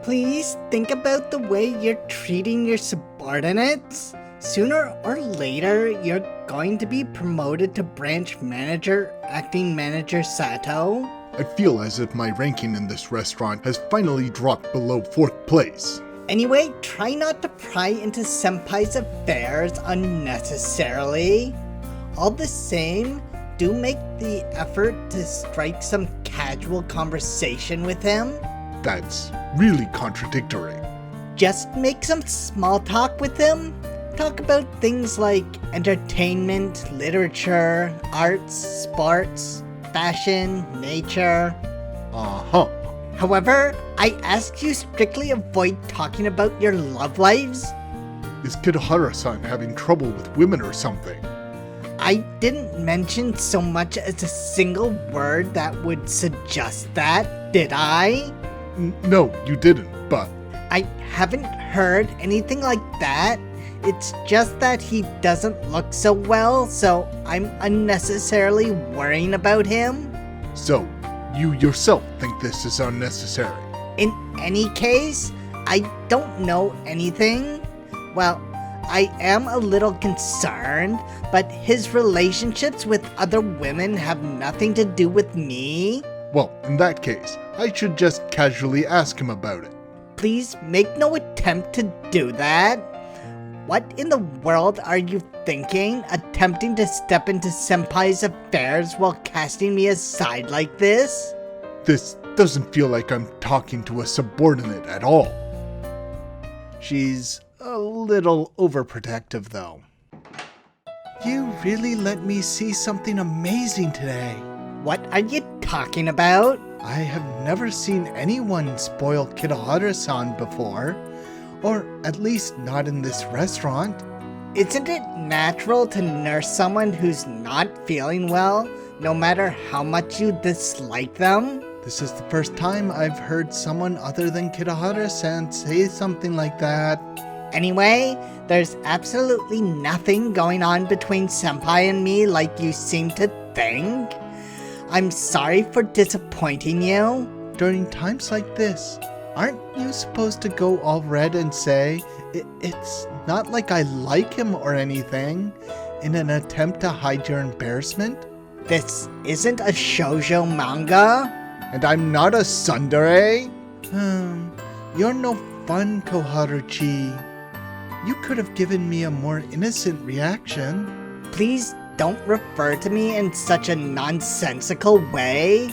Please think about the way you're treating your subordinates. Sooner or later, you're going to be promoted to branch manager, acting manager Sato. I feel as if my ranking in this restaurant has finally dropped below 4th place. Anyway, try not to pry into Senpai's affairs unnecessarily. All the same, do make the effort to strike some casual conversation with him. That's really contradictory. Just make some small talk with him. Talk about things like entertainment, literature, arts, sports, fashion, nature. Uh-huh. However, I ask you strictly avoid talking about your love lives. Is Koharu-san having trouble with women or something? I didn't mention so much as a single word that would suggest that, did I? No, you didn't, but... I haven't heard anything like that. It's just that he doesn't look so well, so I'm unnecessarily worrying about him. So, you yourself think this is unnecessary? In any case, I don't know anything. Well, I am a little concerned, but his relationships with other women have nothing to do with me. Well, in that case, I should just casually ask him about it. Please make no attempt to do that. What in the world are you thinking, attempting to step into Senpai's affairs while casting me aside like this? This doesn't feel like I'm talking to a subordinate at all. She's a little overprotective though. You really let me see something amazing today. What are you talking about? I have never seen anyone spoil Kitaharu-san before, or at least not in this restaurant. Isn't it natural to nurse someone who's not feeling well, no matter how much you dislike them? This is the first time I've heard someone other than Kitaharu-san say something like that. Anyway, there's absolutely nothing going on between Senpai and me like you seem to think. I'm sorry for disappointing you. During times like this, aren't you supposed to go all red and say, it's not like I like him or anything, in an attempt to hide your embarrassment? This isn't a shoujo manga. And I'm not a tsundere? You're no fun, Koharu-chi. You could have given me a more innocent reaction. Please don't refer to me in such a nonsensical way.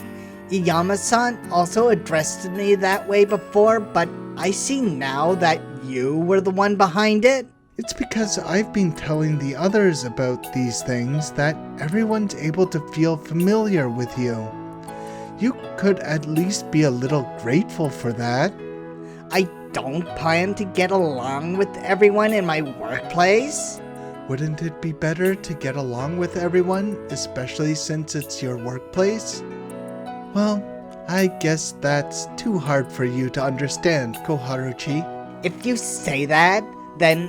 Iyama-san also addressed me that way before, but I see now that you were the one behind it. It's because I've been telling the others about these things that everyone's able to feel familiar with you. You could at least be a little grateful for that. I don't plan to get along with everyone in my workplace. Wouldn't it be better to get along with everyone, especially since it's your workplace? Well, I guess that's too hard for you to understand, Koharu-chi. If you say that, then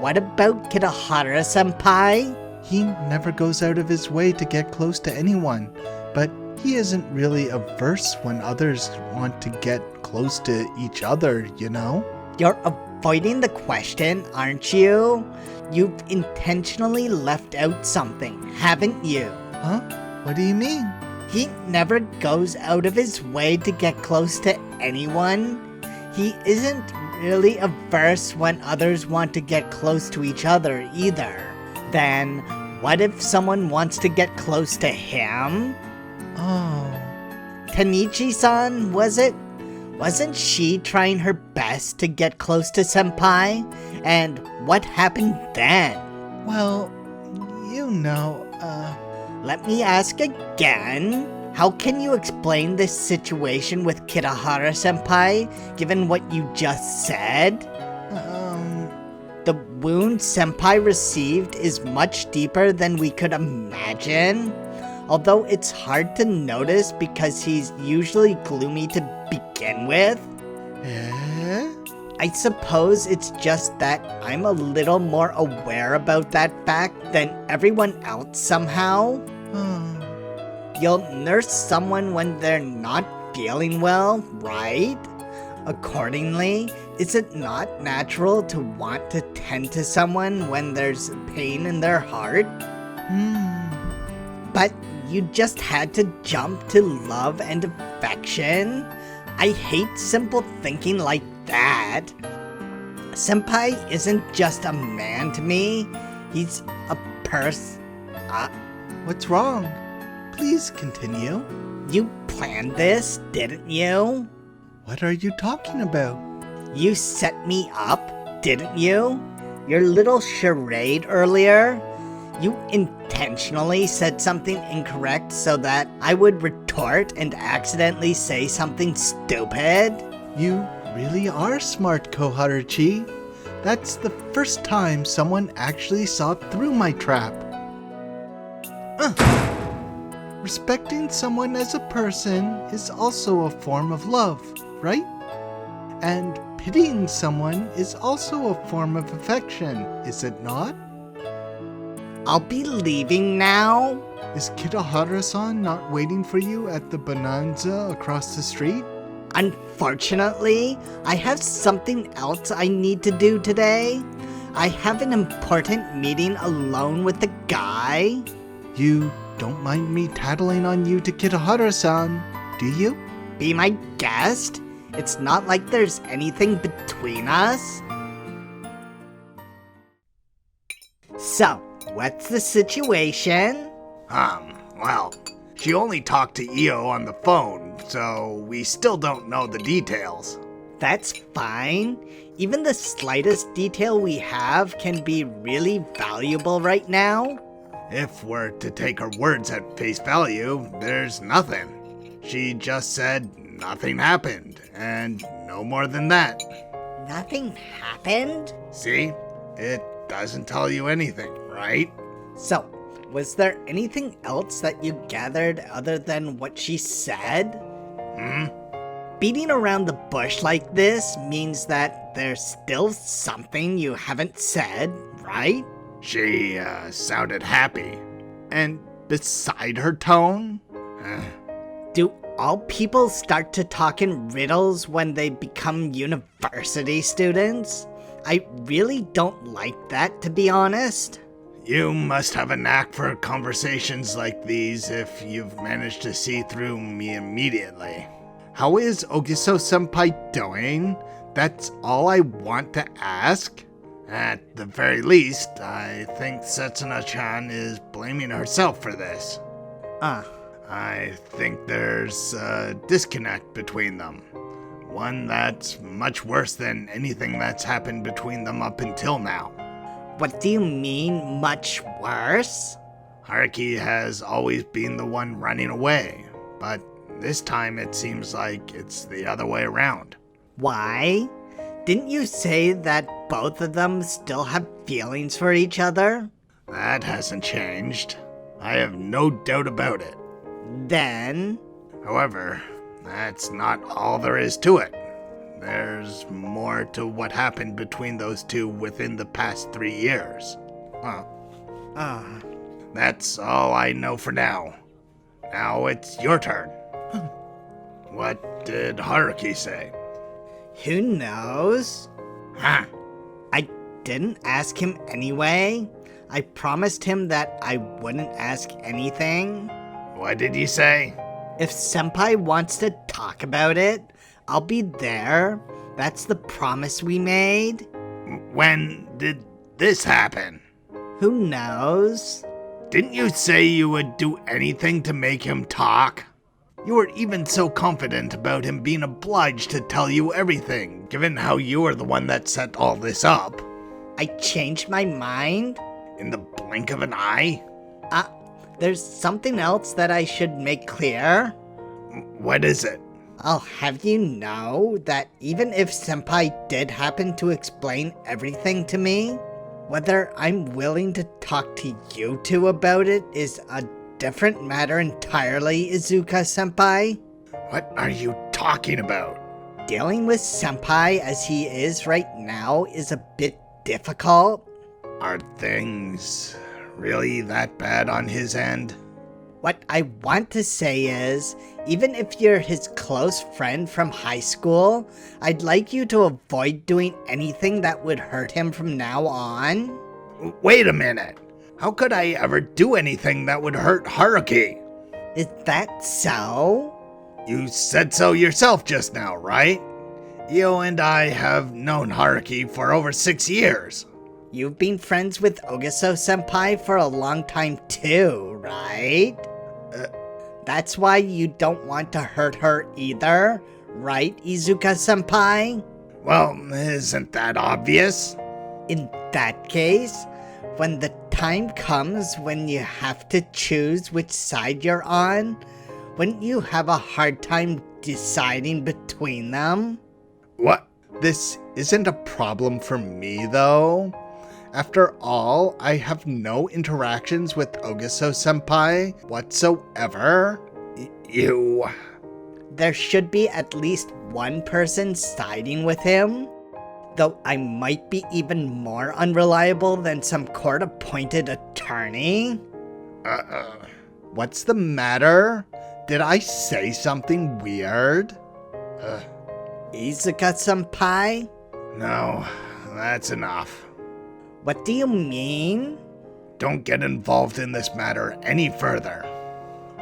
what about Kitaharu-senpai? He never goes out of his way to get close to anyone, but he isn't really averse when others want to get close to each other, you know? You're avoiding the question, aren't you? You've intentionally left out something, haven't you? Huh? What do you mean? He never goes out of his way to get close to anyone. He isn't really averse when others want to get close to each other either. Then, what if someone wants to get close to him? Oh. Tanichi-san, was it? Wasn't she trying her best to get close to Senpai? And what happened then? Well, you know, Let me ask again. How can you explain this situation with Kitaharu-senpai, given what you just said? The wound Senpai received is much deeper than we could imagine. Although it's hard to notice because he's usually gloomy to begin with. I suppose it's just that I'm a little more aware about that fact than everyone else somehow. You'll nurse someone when they're not feeling well, right? Accordingly, is it not natural to want to tend to someone when there's pain in their heart? But you just had to jump to love and affection? I hate simple thinking like that. Senpai isn't just a man to me. He's a What's wrong? Please continue. You planned this, didn't you? What are you talking about? You set me up, didn't you? Your little charade earlier. You intentionally said something incorrect so that I would retort and accidentally say something stupid. You really are smart, Koharu. That's the first time someone actually saw through my trap. Respecting someone as a person is also a form of love, right? And pitying someone is also a form of affection, is it not? I'll be leaving now. Is Kitahara-san not waiting for you at the Bonanza across the street? Unfortunately, I have something else I need to do today. I have an important meeting alone with the guy. You don't mind me tattling on you to Kitahara-san, do you? Be my guest? It's not like there's anything between us. So, what's the situation? Well, she only talked to Io on the phone, so we still don't know the details. That's fine. Even the slightest detail we have can be really valuable right now. If we're to take her words at face value, there's nothing. She just said nothing happened, and no more than that. Nothing happened? See? It doesn't tell you anything, right? So, was there anything else that you gathered other than what she said? Beating around the bush like this means that there's still something you haven't said, right? She, sounded happy. And beside her tone? Do all people start to talk in riddles when they become university students? I really don't like that, to be honest. You must have a knack for conversations like these if you've managed to see through me immediately. How is Ogiso-senpai doing? That's all I want to ask. At the very least, I think Setsuna-chan is blaming herself for this. I think there's a disconnect between them. One that's much worse than anything that's happened between them up until now. What do you mean, much worse? Haruki has always been the one running away, but this time it seems like it's the other way around. Why? Didn't you say that both of them still have feelings for each other? That hasn't changed. I have no doubt about it. Then? However, that's not all there is to it. There's more to what happened between those two within the past 3 years. That's all I know for now. Now it's your turn. What did Haruki say? Who knows? Huh? I didn't ask him anyway. I promised him that I wouldn't ask anything. What did you say? If Senpai wants to talk about it, I'll be there. That's the promise we made. When did this happen? Who knows? Didn't you say you would do anything to make him talk? You were even so confident about him being obliged to tell you everything, given how you were the one that set all this up. I changed my mind? In the blink of an eye? There's something else that I should make clear. What is it? I'll have you know that even if Senpai did happen to explain everything to me, whether I'm willing to talk to you two about it is a different matter entirely, Izuka-senpai. What are you talking about? Dealing with Senpai as he is right now is a bit difficult. Are things really that bad on his end? What I want to say is, even if you're his close friend from high school, I'd like you to avoid doing anything that would hurt him from now on. Wait a minute. How could I ever do anything that would hurt Haruki? Is that so? You said so yourself just now, right? You and I have known Haruki for over 6 years. You've been friends with Ogiso-senpai for a long time too, right? That's why you don't want to hurt her either, right, Izuka-senpai? Well, isn't that obvious? In that case, when the time comes when you have to choose which side you're on, wouldn't you have a hard time deciding between them? What? This isn't a problem for me, though. After all, I have no interactions with Ogiso-senpai whatsoever. You... There should be at least one person siding with him. Though I might be even more unreliable than some court-appointed attorney. What's the matter? Did I say something weird? Izuka-senpai? No, that's enough. What do you mean? Don't get involved in this matter any further.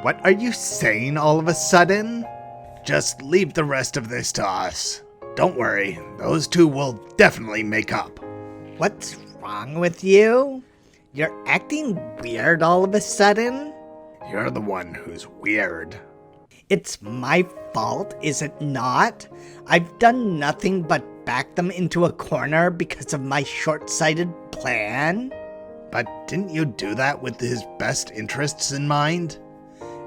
What are you saying all of a sudden? Just leave the rest of this to us. Don't worry, those two will definitely make up. What's wrong with you? You're acting weird all of a sudden? You're the one who's weird. It's my fault, is it not? I've done nothing but back them into a corner because of my short-sighted plan. But didn't you do that with his best interests in mind?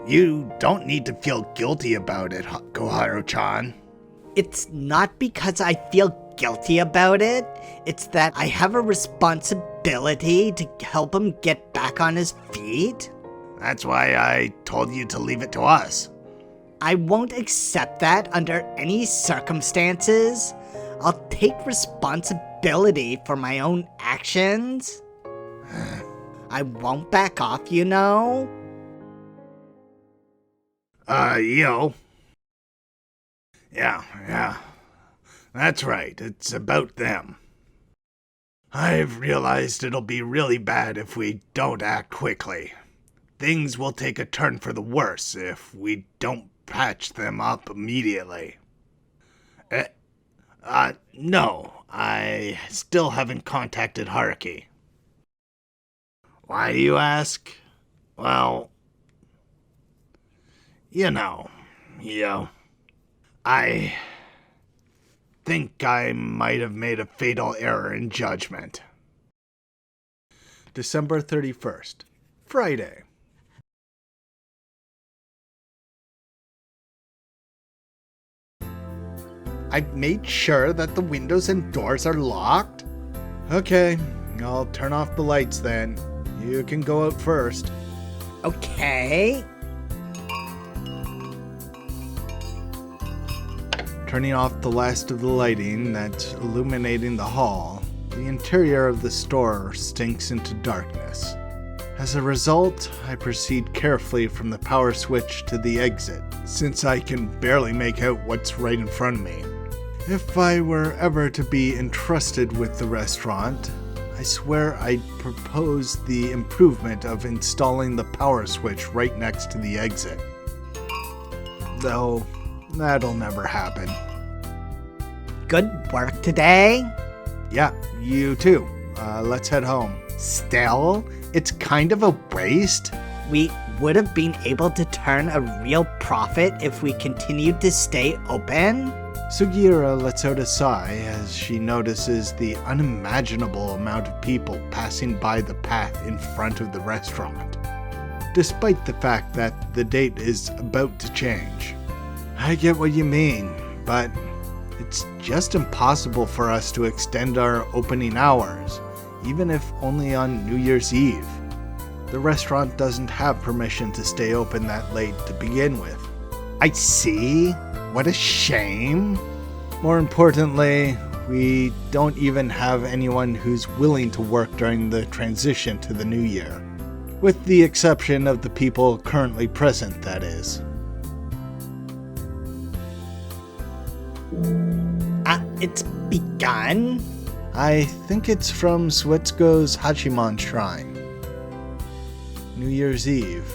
You don't need to feel guilty about it, Koharu-chan. It's not because I feel guilty about it. It's that I have a responsibility to help him get back on his feet. That's why I told you to leave it to us. I won't accept that under any circumstances. I'll take responsibility for my own actions. I won't back off, you know? Yeah. That's right, it's about them. I've realized it'll be really bad if we don't act quickly. Things will take a turn for the worse if we don't patch them up immediately. No, I still haven't contacted Haruki. Why do you ask? Well, I think I might have made a fatal error in judgment. December 31st, Friday. I've made sure that the windows and doors are locked. Okay, I'll turn off the lights then. You can go out first. Okay. Turning off the last of the lighting that's illuminating the hall, the interior of the store sinks into darkness. As a result, I proceed carefully from the power switch to the exit, since I can barely make out what's right in front of me. If I were ever to be entrusted with the restaurant, I swear I'd propose the improvement of installing the power switch right next to the exit. Though, that'll never happen. Good work today. Yeah, you too. Let's head home. Still, it's kind of a waste. We would have been able to turn a real profit if we continued to stay open. Sugiura lets out a sigh as she notices the unimaginable amount of people passing by the path in front of the restaurant, despite the fact that the date is about to change. I get what you mean, but it's just impossible for us to extend our opening hours, even if only on New Year's Eve. The restaurant doesn't have permission to stay open that late to begin with. I see. What a shame. More importantly, we don't even have anyone who's willing to work during the transition to the new year, With the exception of the people currently present, that is. It's begun? I think it's from Suetsugo's Hachiman Shrine. New Year's Eve.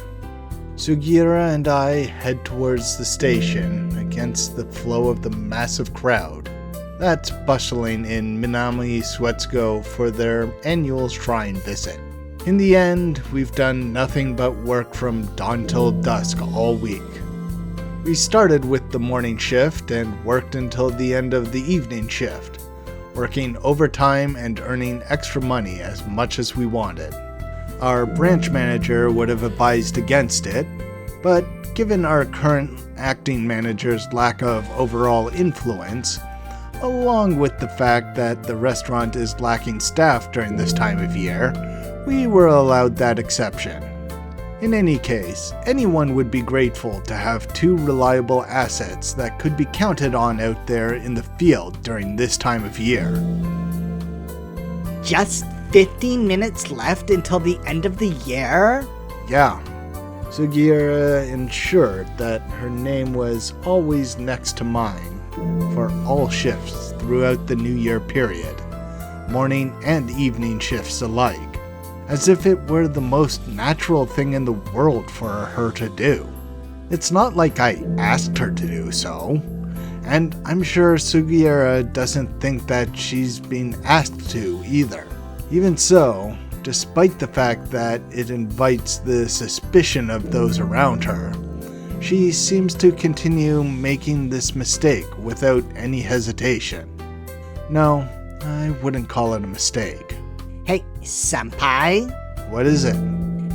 Sugiura and I head towards the station against the flow of the massive crowd that's bustling in Minami Suetsugo for their annual shrine visit. In the end, we've done nothing but work from dawn till dusk all week. We started with the morning shift and worked until the end of the evening shift, working overtime and earning extra money as much as we wanted. Our branch manager would have advised against it, but given our current acting manager's lack of overall influence, along with the fact that the restaurant is lacking staff during this time of year, we were allowed that exception. In any case, anyone would be grateful to have two reliable assets that could be counted on out there in the field during this time of year. Just 15 minutes left until the end of the year? Yeah. Sugiura ensured that her name was always next to mine for all shifts throughout the New Year period, morning and evening shifts alike, as if it were the most natural thing in the world for her to do. It's not like I asked her to do so, and I'm sure Sugiura doesn't think that she's been asked to either. Even so, despite the fact that it invites the suspicion of those around her, she seems to continue making this mistake without any hesitation. No, I wouldn't call it a mistake. Hey, senpai? What is it?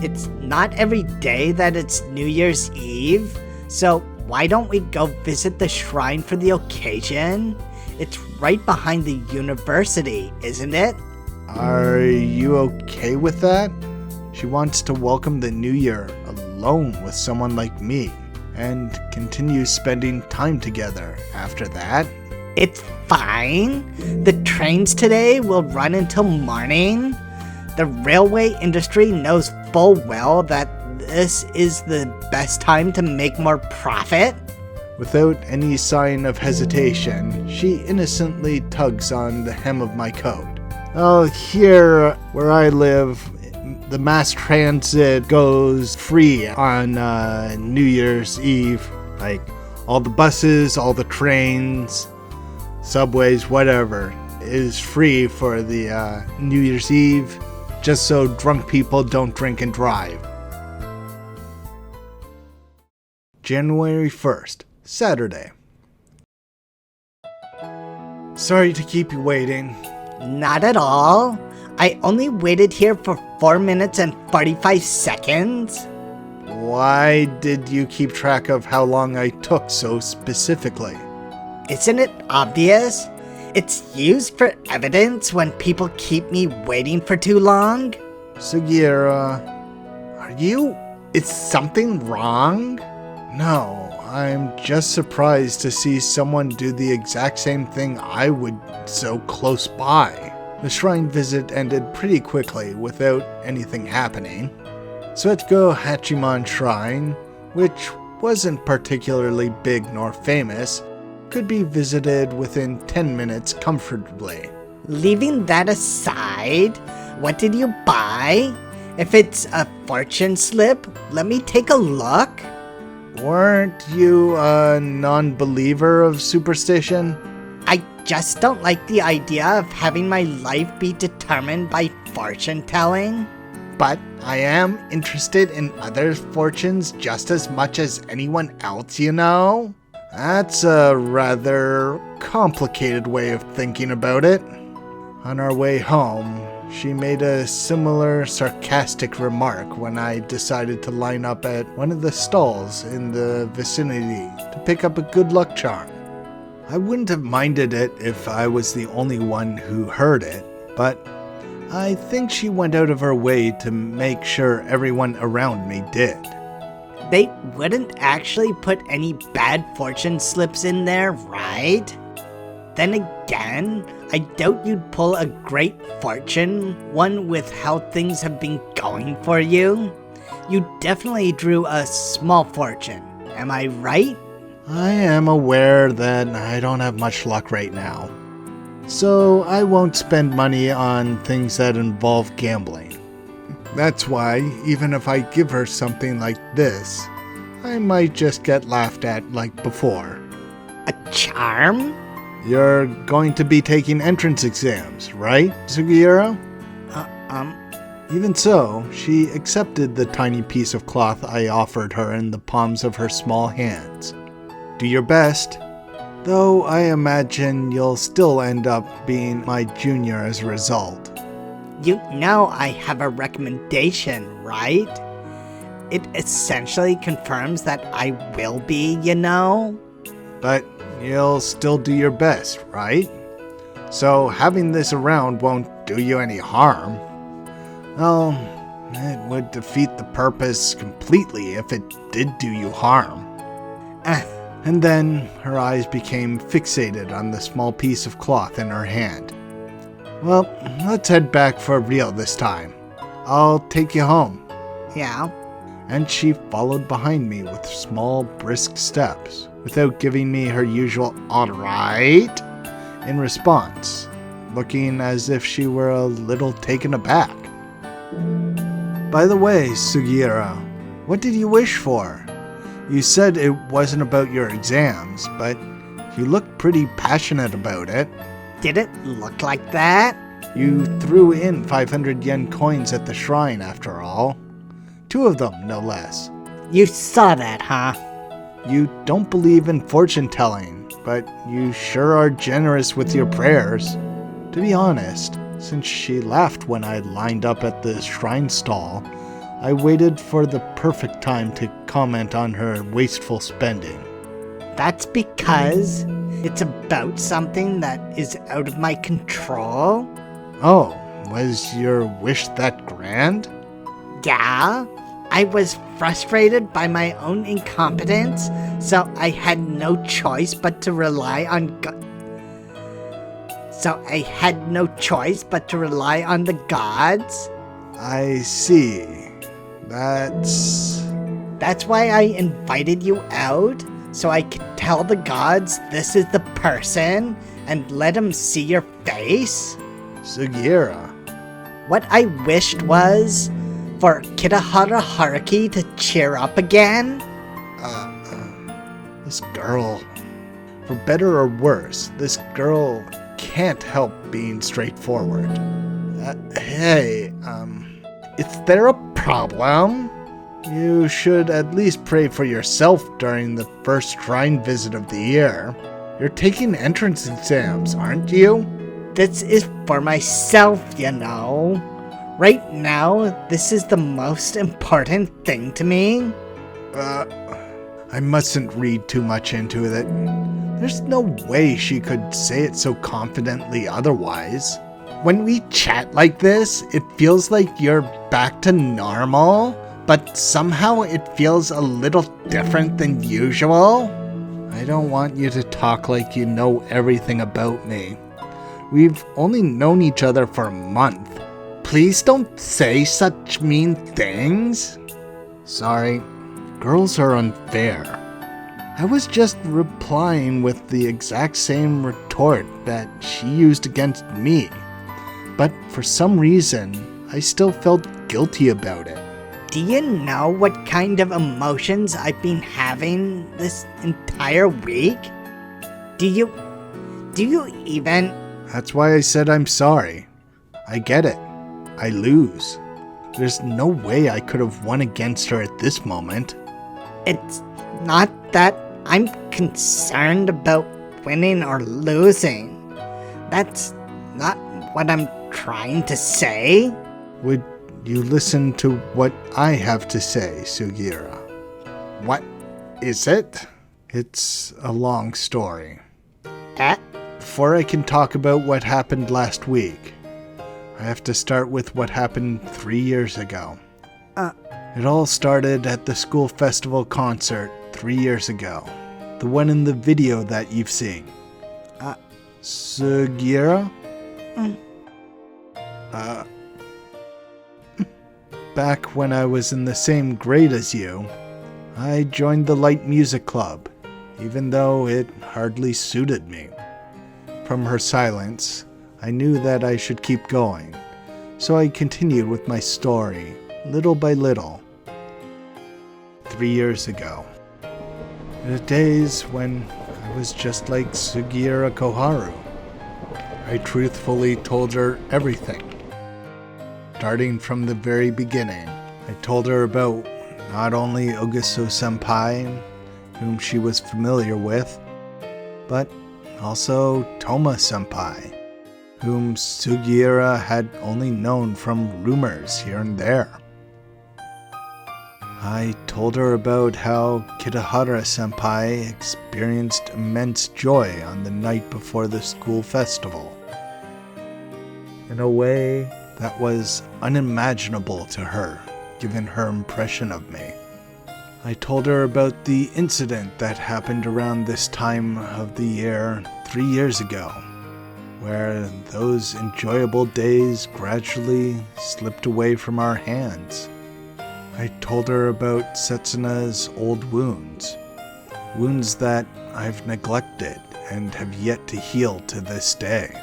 It's not every day that it's New Year's Eve, so why don't we go visit the shrine for the occasion? It's right behind the university, isn't it? Are you okay with that? She wants to welcome the new year alone with someone like me and continue spending time together after that. It's fine. The trains today will run until morning. The railway industry knows full well that this is the best time to make more profit. Without any sign of hesitation, she innocently tugs on the hem of my coat. Oh, here where I live, the mass transit goes free on New Year's Eve. Like, all the buses, all the trains, subways, whatever, is free for the New Year's Eve, just so drunk people don't drink and drive. January 1st, Saturday. Sorry to keep you waiting. Not at all. I only waited here for 4 minutes and 45 seconds. Why did you keep track of how long I took so specifically? Isn't it obvious? It's used for evidence when people keep me waiting for too long. Sugiura, is something wrong? No, I'm just surprised to see someone do the exact same thing I would so close by. The shrine visit ended pretty quickly without anything happening. Suetsugo Hachiman Shrine, which wasn't particularly big nor famous, could be visited within 10 minutes comfortably. Leaving that aside, what did you buy? If it's a fortune slip, let me take a look. Weren't you a non-believer of superstition? I just don't like the idea of having my life be determined by fortune telling. But I am interested in other fortunes just as much as anyone else, you know? That's a rather complicated way of thinking about it. On our way home, she made a similar sarcastic remark when I decided to line up at one of the stalls in the vicinity to pick up a good luck charm. I wouldn't have minded it if I was the only one who heard it, but I think she went out of her way to make sure everyone around me did. They wouldn't actually put any bad fortune slips in there, right? Then again, I doubt you'd pull a great fortune one with how things have been going for you. You definitely drew a small fortune. Am I right? I am aware that I don't have much luck right now. So I won't spend money on things that involve gambling. That's why, even if I give her something like this, I might just get laughed at like before. A charm? You're going to be taking entrance exams, right, Sugiura? Even so, she accepted the tiny piece of cloth I offered her in the palms of her small hands. Do your best, though I imagine you'll still end up being my junior as a result. You know I have a recommendation, right? It essentially confirms that I will be, you know? But you'll still do your best, right? So having this around won't do you any harm. Well, it would defeat the purpose completely if it did do you harm. And then her eyes became fixated on the small piece of cloth in her hand. Well, let's head back for real this time. I'll take you home. Yeah. And she followed behind me with small, brisk steps, without giving me her usual "alright" in response, looking as if she were a little taken aback. By the way, Sugiura, what did you wish for? You said it wasn't about your exams, but you looked pretty passionate about it. Did it look like that? You threw in 500 yen coins at the shrine after all. 2 of them, no less. You saw that, huh? You don't believe in fortune telling, but you sure are generous with your prayers. To be honest, since she laughed when I lined up at the shrine stall, I waited for the perfect time to comment on her wasteful spending. That's because it's about something that is out of my control. Oh, was your wish that grand? Yeah, I was frustrated by my own incompetence, so I had no choice but to rely on the gods. I see. That's why I invited you out, so I could tell the gods this is the person and let them see your face. Sugiura. What I wished was for Koharu Haruki to cheer up again. This girl, for better or worse, this girl can't help being straightforward. Hey, is there a problem? You should at least pray for yourself during the first shrine visit of the year. You're taking entrance exams, aren't you? This is for myself, you know. Right now, this is the most important thing to me. I mustn't read too much into it. There's no way she could say it so confidently otherwise. When we chat like this, it feels like you're back to normal, but somehow it feels a little different than usual. I don't want you to talk like you know everything about me. We've only known each other for a month. Please don't say such mean things. Sorry, girls are unfair. I was just replying with the exact same retort that she used against me. But for some reason, I still felt guilty about it. Do you know what kind of emotions I've been having this entire week? Do you even... That's why I said I'm sorry. I get it. I lose. There's no way I could have won against her at this moment. It's not that I'm concerned about winning or losing. That's not what I'm trying to say. Would you listen to what I have to say, Sugiura? What is it? It's a long story. Eh? Before I can talk about what happened last week, I have to start with what happened 3 years ago. It all started at the school festival concert 3 years ago. The one in the video that you've seen. Sugiura? back when I was in the same grade as you, I joined the light music club, even though it hardly suited me. From her silence, I knew that I should keep going, so I continued with my story, little by little. 3 years ago, the days when I was just like Sugiura Koharu. I truthfully told her everything. Starting from the very beginning, I told her about not only Ogiso-senpai, whom she was familiar with, but also Toma-senpai, whom Sugiura had only known from rumors here and there. I told her about how Kitahara-senpai experienced immense joy on the night before the school festival, in a way that was unimaginable to her, given her impression of me. I told her about the incident that happened around this time of the year 3 years ago, where those enjoyable days gradually slipped away from our hands. I told her about Setsuna's old wounds that I've neglected and have yet to heal to this day.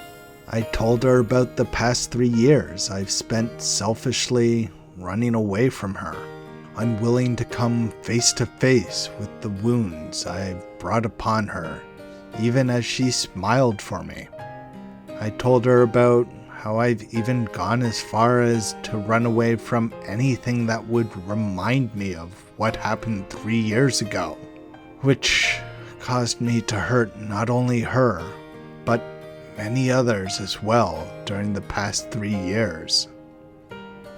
I told her about the past 3 years I've spent selfishly running away from her, unwilling to come face to face with the wounds I've brought upon her, even as she smiled for me. I told her about how I've even gone as far as to run away from anything that would remind me of what happened 3 years ago, which caused me to hurt not only her, but many others as well during the past 3 years.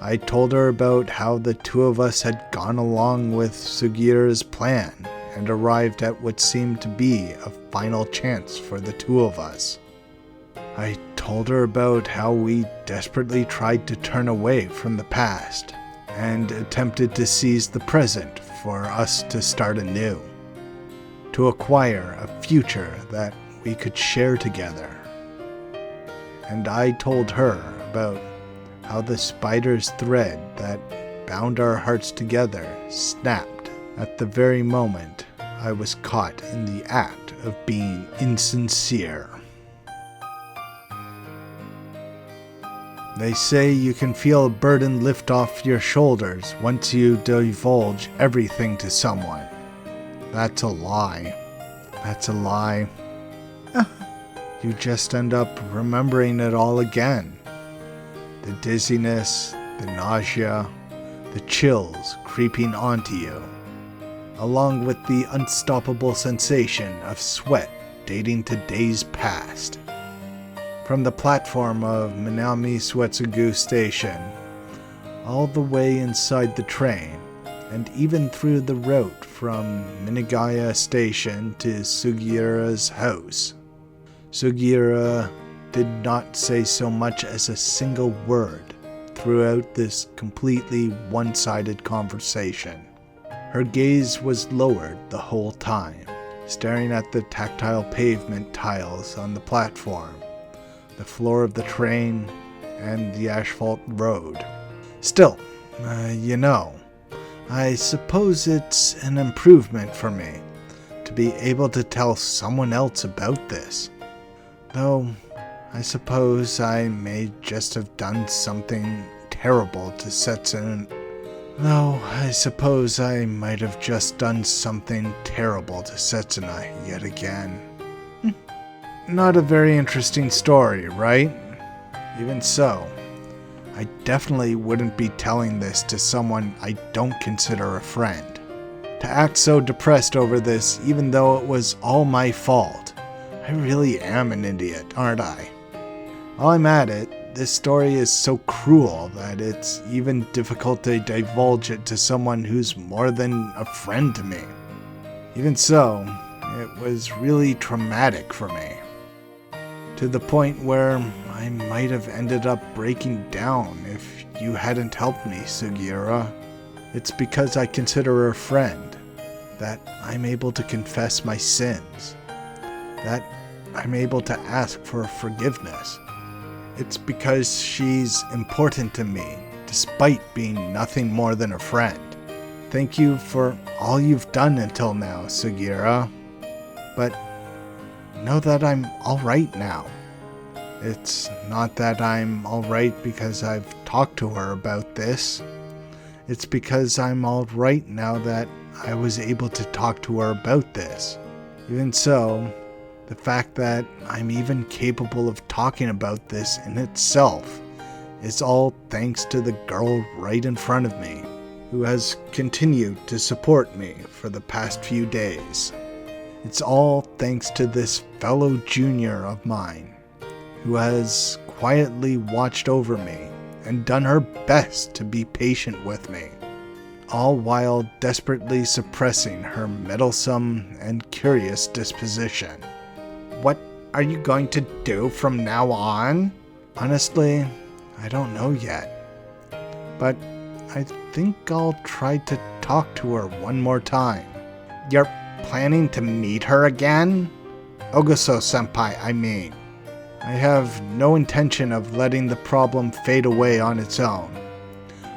I told her about how the two of us had gone along with Sugiura's plan and arrived at what seemed to be a final chance for the two of us. I told her about how we desperately tried to turn away from the past and attempted to seize the present for us to start anew, to acquire a future that we could share together. And I told her about how the spider's thread that bound our hearts together snapped at the very moment I was caught in the act of being insincere. They say you can feel a burden lift off your shoulders once you divulge everything to someone. That's a lie. That's a lie. You just end up remembering it all again. The dizziness, the nausea, the chills creeping onto you, along with the unstoppable sensation of sweat dating to days past. From the platform of Minami Suetsugu Station, all the way inside the train, and even through the route from Minagaya Station to Sugiura's house. Sugiura did not say so much as a single word throughout this completely one-sided conversation. Her gaze was lowered the whole time, staring at the tactile pavement tiles on the platform, the floor of the train, and the asphalt road. Still, I suppose it's an improvement for me to be able to tell someone else about this. Though, I suppose I may just have done something terrible to Setsuna. Though, I suppose I might have just done something terrible to Setsuna yet again. Not a very interesting story, right? Even so, I definitely wouldn't be telling this to someone I don't consider a friend. To act so depressed over this, even though it was all my fault. I really am an idiot, aren't I? While I'm at it, this story is so cruel that it's even difficult to divulge it to someone who's more than a friend to me. Even so, it was really traumatic for me. To the point where I might have ended up breaking down if you hadn't helped me, Sugiura. It's because I consider her a friend that I'm able to confess my sins, that I'm able to ask for forgiveness. It's because she's important to me despite being nothing more than a friend. Thank you for all you've done until now, Sugiura. But know that I'm alright now. It's not that I'm alright because I've talked to her about this. It's because I'm alright now that I was able to talk to her about this. Even so, the fact that I'm even capable of talking about this in itself is all thanks to the girl right in front of me, who has continued to support me for the past few days. It's all thanks to this fellow junior of mine, who has quietly watched over me and done her best to be patient with me, all while desperately suppressing her meddlesome and curious disposition. What are you going to do from now on? Honestly, I don't know yet. But I think I'll try to talk to her one more time. You're planning to meet her again? Oguso-senpai, I mean. I have no intention of letting the problem fade away on its own.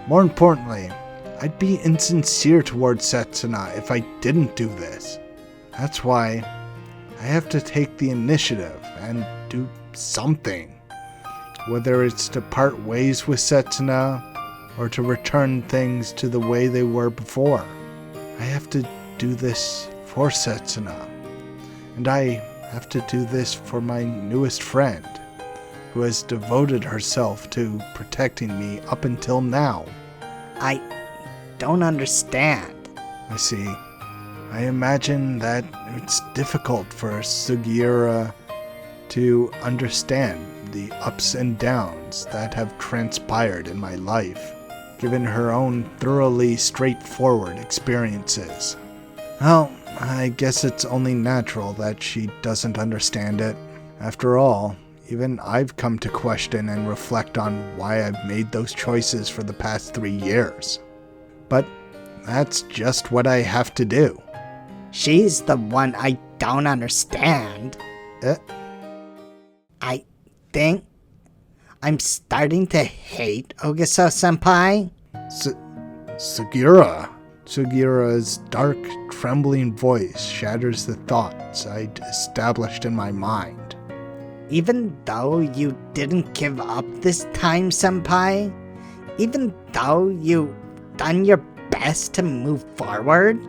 More importantly, I'd be insincere towards Setsuna if I didn't do this. That's why I have to take the initiative and do something. Whether it's to part ways with Setsuna or to return things to the way they were before. I have to do this for Setsuna. And I have to do this for my newest friend, who has devoted herself to protecting me up until now. I don't understand. I see. I imagine that it's difficult for Sugiura to understand the ups and downs that have transpired in my life, given her own thoroughly straightforward experiences. Well, I guess it's only natural that she doesn't understand it. After all, even I've come to question and reflect on why I've made those choices for the past 3 years. But that's just what I have to do. She's the one I don't understand. I think I'm starting to hate Ogiso-senpai. Sugiura. Sugura's dark, trembling voice shatters the thoughts I'd established in my mind. Even though you didn't give up this time, senpai, even though you've done your best to move forward,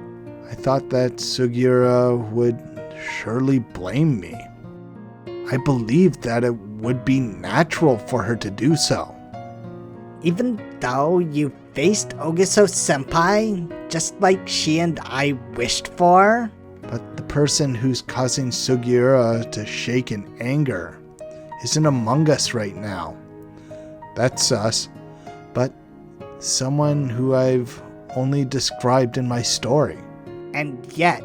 I thought that Sugiura would surely blame me. I believed that it would be natural for her to do so. even though you faced Ogiso-senpai, just like she and I wished for. But the person who's causing Sugiura to shake in anger isn't among us right now. That's us, but someone who I've only described in my story. And yet,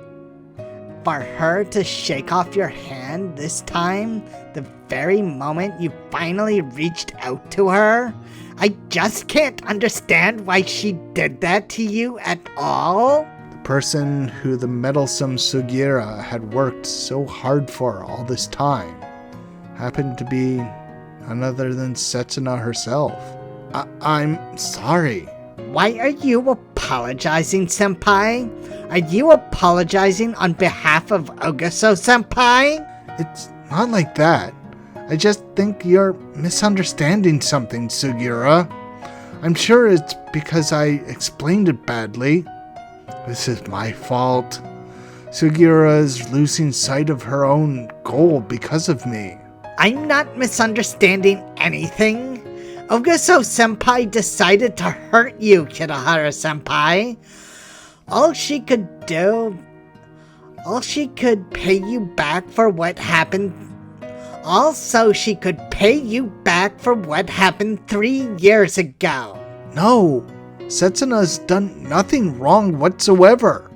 for her to shake off your hand this time, the very moment you finally reached out to her, I just can't understand why she did that to you at all. The person who the meddlesome Sugiura had worked so hard for all this time happened to be none other than Setsuna herself. I'm sorry. Why are you apologizing, senpai? Are you apologizing on behalf of Ogiso-senpai? It's not like that. I just think you're misunderstanding something, Sugiura. I'm sure it's because I explained it badly. This is my fault. Sugiura is losing sight of her own goal because of me. I'm not misunderstanding anything. Ogiso-senpai decided to hurt you, Kirahara-senpai. All she could pay you back for what happened. Also, she could pay you back for what happened 3 years ago. No, Setsuna's done nothing wrong whatsoever.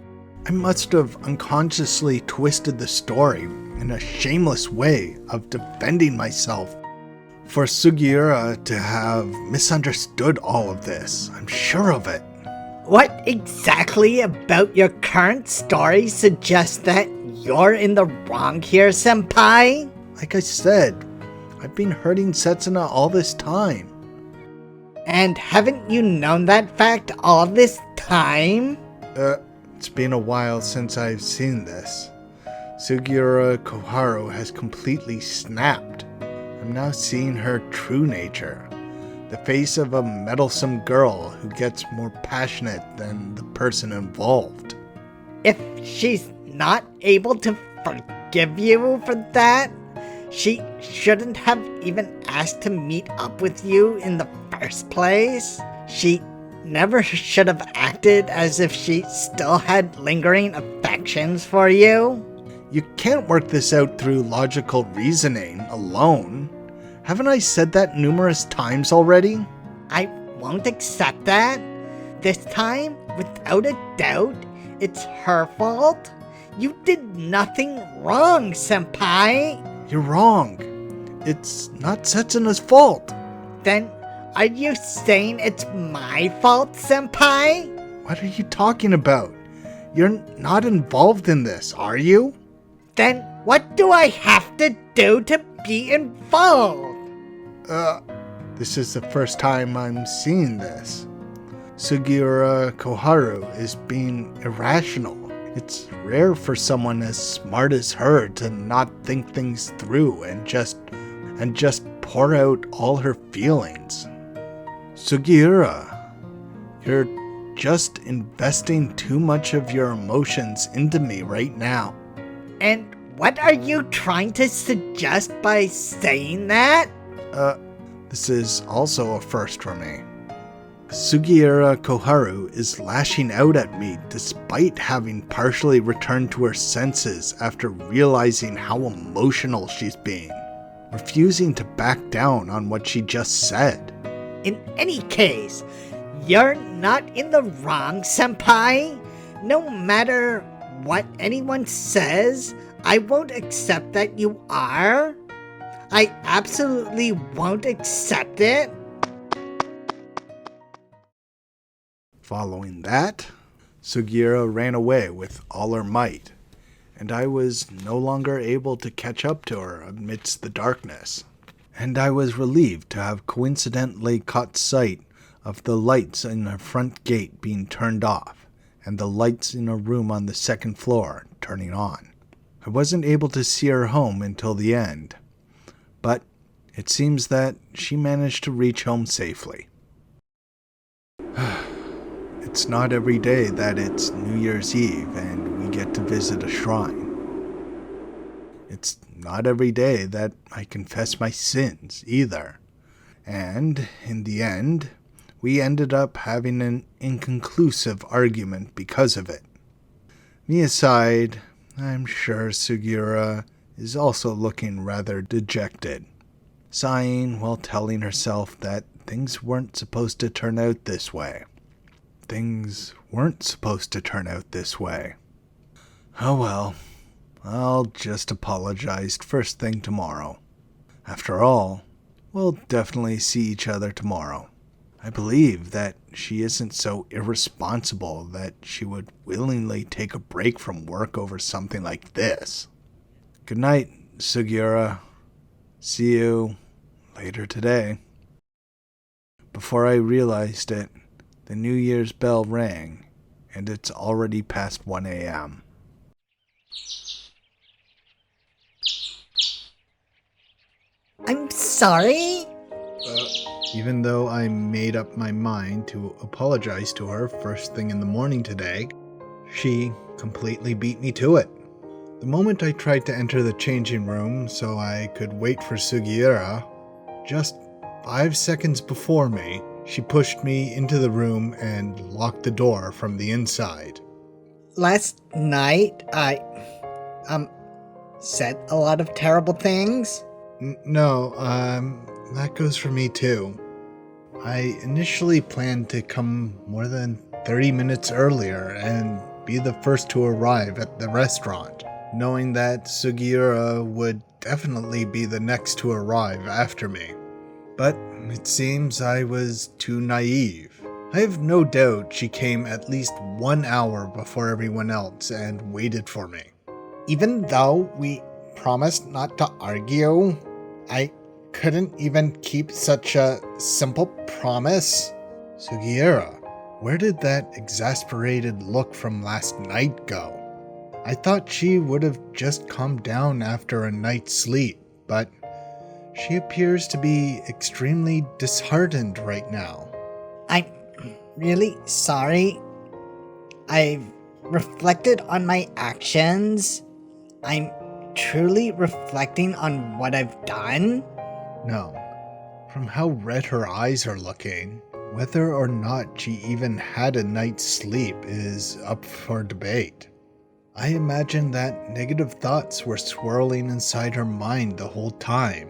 I must have unconsciously twisted the story in a shameless way of defending myself. For Sugiura to have misunderstood all of this, I'm sure of it. What exactly about your current story suggests that you're in the wrong here, senpai? Like I said, I've been hurting Setsuna all this time. And haven't you known that fact all this time? It's been a while since I've seen this. Sugiura Koharu has completely snapped. I'm now seeing her true nature. The face of a meddlesome girl who gets more passionate than the person involved. If she's not able to forgive you for that, she shouldn't have even asked to meet up with you in the first place. She never should have acted as if she still had lingering affections for you. You can't work this out through logical reasoning alone. Haven't I said that numerous times already? I won't accept that. This time, without a doubt, it's her fault. You did nothing wrong, senpai. You're wrong. It's not Setsuna's fault. Then, are you saying it's my fault, senpai? What are you talking about? You're not involved in this, are you? Then what do I have to do to be involved? This is the first time I'm seeing this. Sugiura Koharu is being irrational. It's rare for someone as smart as her to not think things through and just pour out all her feelings. Sugiura, you're just investing too much of your emotions into me right now. And what are you trying to suggest by saying that? This is also a first for me. Sugiura Koharu is lashing out at me despite having partially returned to her senses after realizing how emotional she's being, refusing to back down on what she just said. In any case, you're not in the wrong, senpai. No matter what anyone says, I won't accept that you are. I absolutely won't accept it. Following that, Sugiura ran away with all her might, and I was no longer able to catch up to her amidst the darkness. And I was relieved to have coincidentally caught sight of the lights in her front gate being turned off, and the lights in her room on the second floor turning on. I wasn't able to see her home until the end, but it seems that she managed to reach home safely. It's not every day that it's New Year's Eve and we get to visit a shrine. It's not every day that I confess my sins either. And in the end, we ended up having an inconclusive argument because of it. Me aside, I'm sure Sugiura is also looking rather dejected, sighing while telling herself that things weren't supposed to turn out this way. Things weren't supposed to turn out this way. Oh well, I'll just apologize first thing tomorrow. After all, we'll definitely see each other tomorrow. I believe that she isn't so irresponsible that she would willingly take a break from work over something like this. Good night, Sugiura. See you later today. Before I realized it, the New Year's bell rang, and it's already past 1 a.m. I'm sorry? Even though I made up my mind to apologize to her first thing in the morning today, she completely beat me to it. The moment I tried to enter the changing room so I could wait for Sugiura, just 5 seconds before me, she pushed me into the room and locked the door from the inside. Last night, I, said a lot of terrible things. No, that goes for me too. I initially planned to come more than 30 minutes earlier and be the first to arrive at the restaurant, knowing that Sugiura would definitely be the next to arrive after me. But it seems I was too naive. I have no doubt she came at least 1 hour before everyone else and waited for me. Even though we promised not to argue, I couldn't even keep such a simple promise? Sugiura, where did that exasperated look from last night go? I thought she would have just calmed down after a night's sleep, but she appears to be extremely disheartened right now. I'm really sorry. I've reflected on my actions. I'm truly reflecting on what I've done. No. From how red her eyes are looking, whether or not she even had a night's sleep is up for debate. I imagine that negative thoughts were swirling inside her mind the whole time,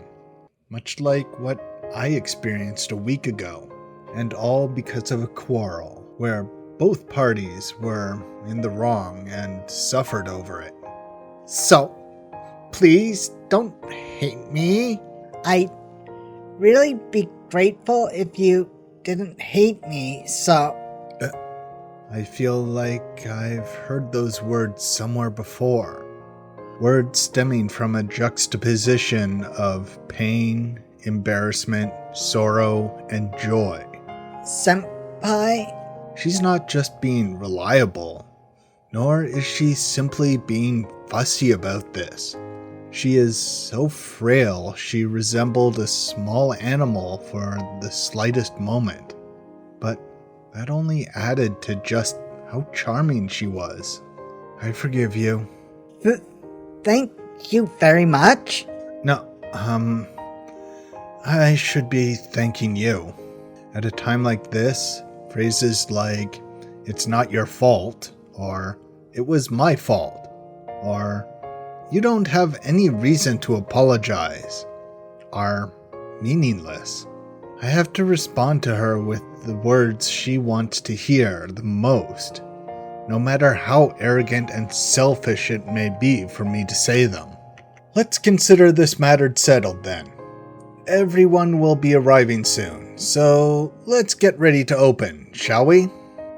much like what I experienced a week ago, and all because of a quarrel where both parties were in the wrong and suffered over it. So, please don't hate me. I'd really be grateful if you didn't hate me, so... I feel like I've heard those words somewhere before. Words stemming from a juxtaposition of pain, embarrassment, sorrow, and joy. Senpai? She's not just being reliable, nor is she simply being fussy about this. She is so frail she resembled a small animal for the slightest moment. But that only added to just how charming she was. I forgive you. Thank you very much. No, I should be thanking you. At a time like this, phrases like, "It's not your fault," or "It was my fault," or "You don't have any reason to apologize," are meaningless. I have to respond to her with the words she wants to hear the most, no matter how arrogant and selfish it may be for me to say them. Let's consider this matter settled then. Everyone will be arriving soon, so let's get ready to open, shall we?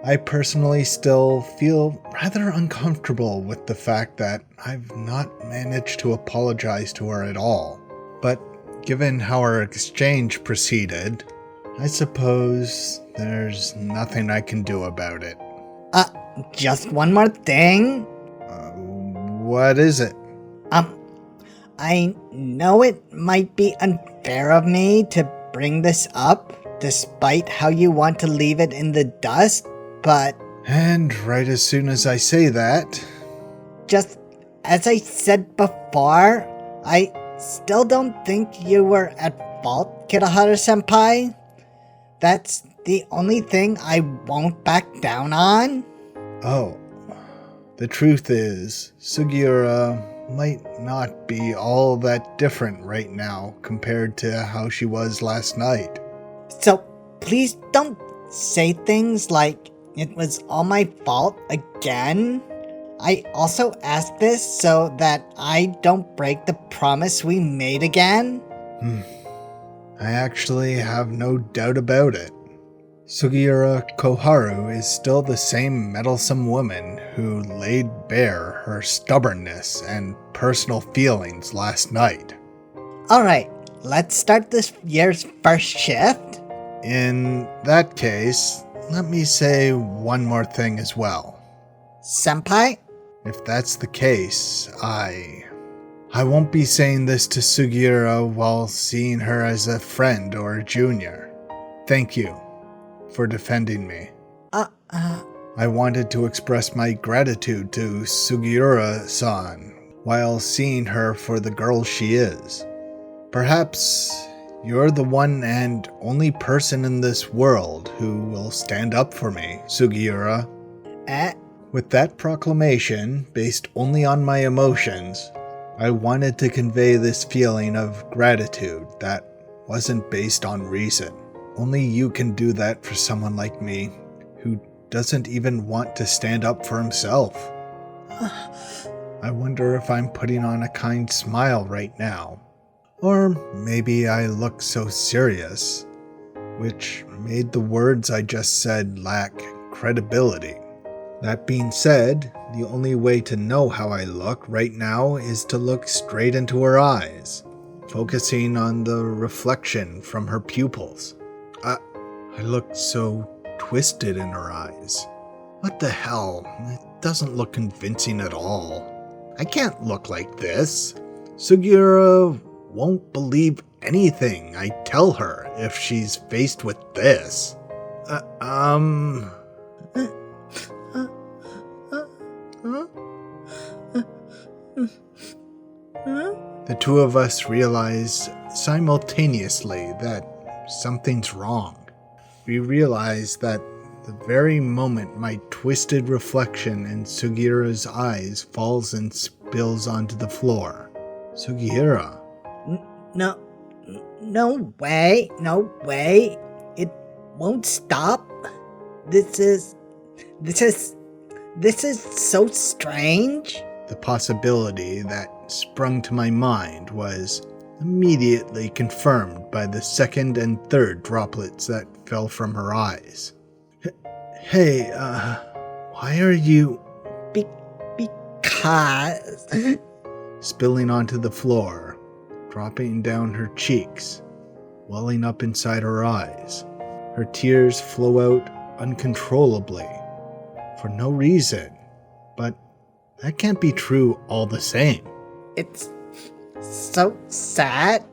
I personally still feel rather uncomfortable with the fact that I've not managed to apologize to her at all, but given how our exchange proceeded, I suppose there's nothing I can do about it. Just one more thing. What is it? I know it might be unfair of me to bring this up, despite how you want to leave it in the dust, but... And right as soon as I say that... Just as I said before, I still don't think you were at fault, Koharu-senpai. That's the only thing I won't back down on. Oh, the truth is, Sugiura might not be all that different right now compared to how she was last night. So please don't say things like it was all my fault again. I also asked this so that I don't break the promise we made again. I actually have no doubt about it. Sugiura Koharu is still the same meddlesome woman who laid bare her stubbornness and personal feelings last night. Alright, let's start this year's first shift. In that case, let me say one more thing as well. Senpai? If that's the case, I won't be saying this to Sugiura while seeing her as a friend or a junior. Thank you for defending me. I wanted to express my gratitude to Sugiura-san while seeing her for the girl she is. Perhaps you're the one and only person in this world who will stand up for me, Sugiura. With that proclamation, based only on my emotions, I wanted to convey this feeling of gratitude that wasn't based on reason. Only you can do that for someone like me, who doesn't even want to stand up for himself. I wonder if I'm putting on a kind smile right now. Or maybe I look so serious, which made the words I just said lack credibility. That being said, the only way to know how I look right now is to look straight into her eyes. focusing on the reflection from her pupils. I looked so twisted in her eyes. What the hell? It doesn't look convincing at all. I can't look like this. Sugiura won't believe anything I tell her if she's faced with this. The two of us realized simultaneously that something's wrong. We realized that the very moment my twisted reflection in Sugiura's eyes falls and spills onto the floor. Sugiura. No way. It won't stop. This is so strange. The possibility that sprung to my mind was immediately confirmed by the second and third droplets that fell from her eyes. Hey, why are you... Because... Spilling onto the floor, dropping down her cheeks, welling up inside her eyes. Her tears flow out uncontrollably, for no reason, but that can't be true all the same. It's so sad.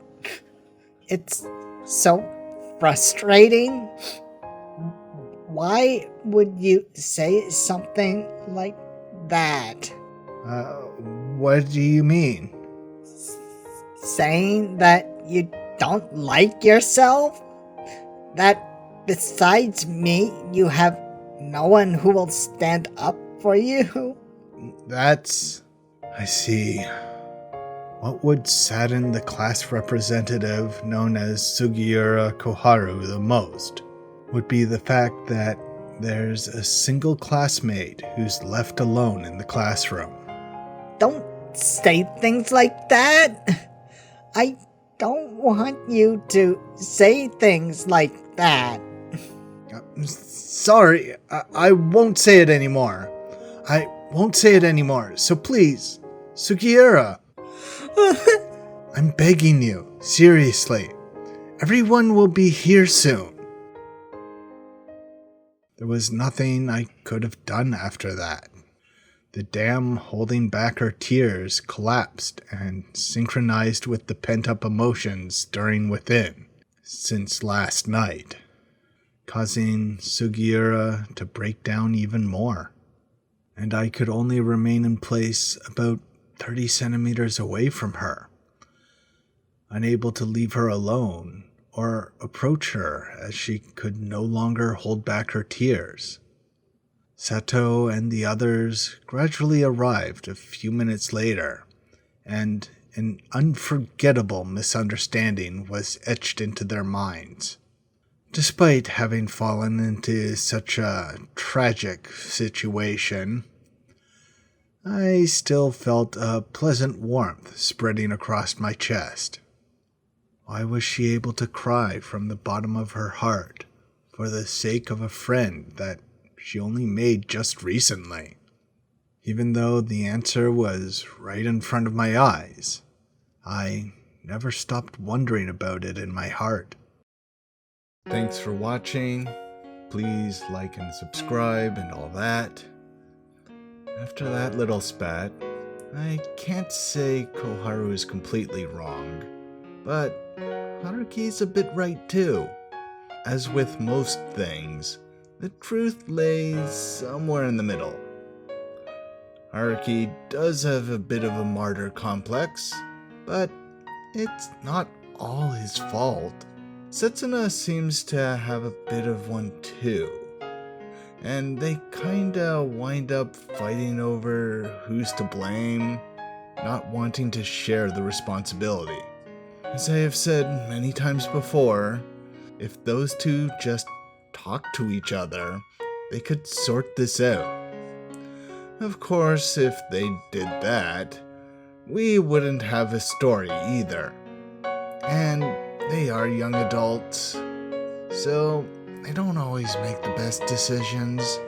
It's so frustrating. Why would you say something like that? What do you mean? Saying that you don't like yourself? That besides me, you have no one who will stand up for you? I see. What would sadden the class representative known as Sugiura Koharu the most would be the fact that there's a single classmate who's left alone in the classroom. Don't say things like that. I don't want you to say things like that. Sorry, I won't say it anymore. I won't say it anymore, so please, Sugiura. I'm begging you, seriously. Everyone will be here soon. There was nothing I could have done after that. The dam holding back her tears collapsed and synchronized with the pent-up emotions stirring within since last night, causing Sugiura to break down even more. And I could only remain in place about 30 centimeters away from her, unable to leave her alone or approach her as she could no longer hold back her tears. Sato and the others gradually arrived a few minutes later, and an unforgettable misunderstanding was etched into their minds. Despite having fallen into such a tragic situation, I still felt a pleasant warmth spreading across my chest. Why was she able to cry from the bottom of her heart for the sake of a friend that she only made just recently? Even though the answer was right in front of my eyes, I never stopped wondering about it in my heart. Thanks for watching. Please like and subscribe and all that. After that little spat, I can't say Koharu is completely wrong, but Haruki's a bit right too. As with most things, the truth lays somewhere in the middle. Haruki does have a bit of a martyr complex, but it's not all his fault. Setsuna seems to have a bit of one too, and they kinda wind up fighting over who's to blame, not wanting to share the responsibility. As I have said many times before, if those two just talked to each other, they could sort this out. Of course, if they did that, we wouldn't have a story either. And they are young adults, so they don't always make the best decisions.